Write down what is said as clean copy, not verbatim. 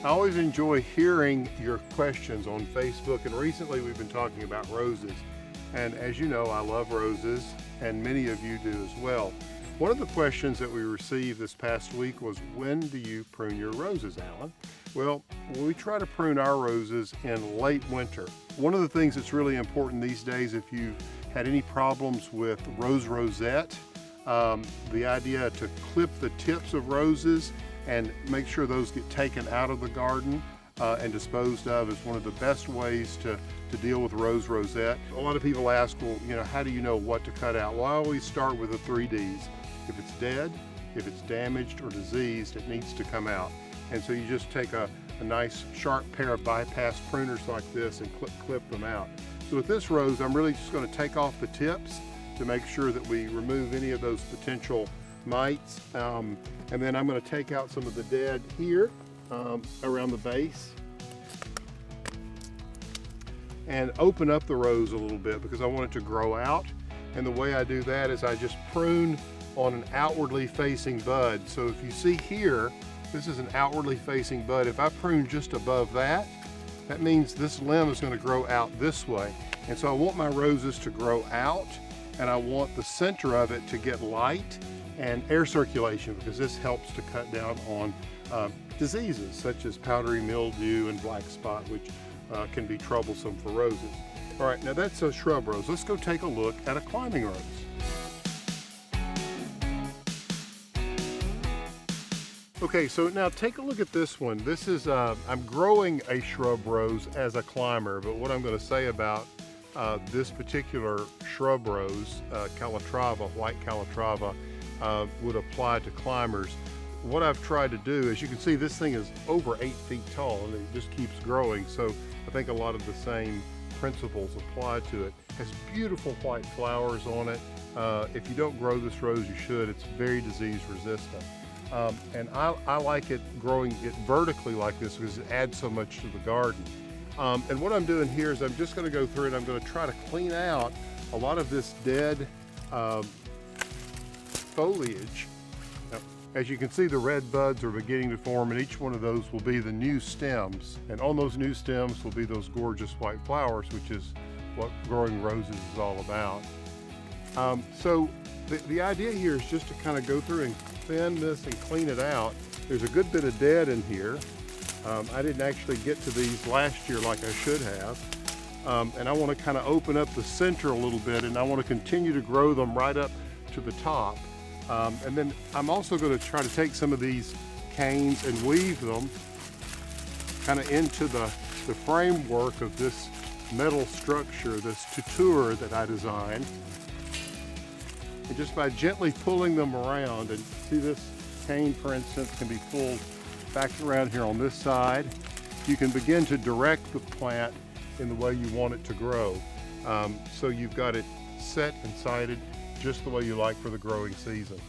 I always enjoy hearing your questions on Facebook, and recently we've been talking about roses. And as you know, I love roses, and many of you do as well. One of the questions that we received this past week was, when do you prune your roses, Alan? Well, we try to prune our roses in late winter. One of the things that's really important these days, if you've had any problems with rose rosette, the idea to clip the tips of roses and make sure those get taken out of the garden and disposed of is one of the best ways to deal with rose rosette. A lot of people ask, well, how do you know what to cut out? Well, I always start with the 3 Ds. If it's dead, if it's damaged or diseased, it needs to come out. And so you just take a nice sharp pair of bypass pruners like this and clip them out. So with this rose, I'm really just going to take off the tips to make sure that we remove any of those potential mites. And then I'm going to take out some of the dead here around the base and open up the rose a little bit because I want it to grow out. And the way I do that is I just prune on an outwardly facing bud. So if you see here, this is an outwardly facing bud. If I prune just above that, that means this limb is going to grow out this way. And so I want my roses to grow out, and I want the center of it to get light and air circulation, because this helps to cut down on diseases such as powdery mildew and black spot, which can be troublesome for roses. All right, now that's a shrub rose. Let's go take a look at a climbing rose. Okay, so now take a look at this one. This is, I'm growing a shrub rose as a climber, but what I'm going to say about this particular shrub rose, Calatrava, white Calatrava, would apply to climbers. What I've tried to do, as you can see, this thing is over 8 feet tall and it just keeps growing. So I think a lot of the same principles apply to it. It has beautiful white flowers on it. If you don't grow this rose, you should. It's very disease resistant. And I like it growing it vertically like this because it adds so much to the garden. And what I'm doing here is I'm just going to go through and I'm going to try to clean out a lot of this dead foliage. Now, as you can see, the red buds are beginning to form, and each one of those will be the new stems. And on those new stems will be those gorgeous white flowers, which is what growing roses is all about. So the idea here is just to kind of go through and thin this and clean it out. There's a good bit of dead in here. I didn't actually get to these last year like I should have. And I want to kind of open up the center a little bit, and I want to continue to grow them right up to the top. And then I'm also going to try to take some of these canes and weave them kind of into the framework of this metal structure, this tuteur that I designed. And just by gently pulling them around, and see this cane, for instance, can be pulled back around here on this side, you can begin to direct the plant in the way you want it to grow. So you've got it set and sighted just the way you like for the growing season.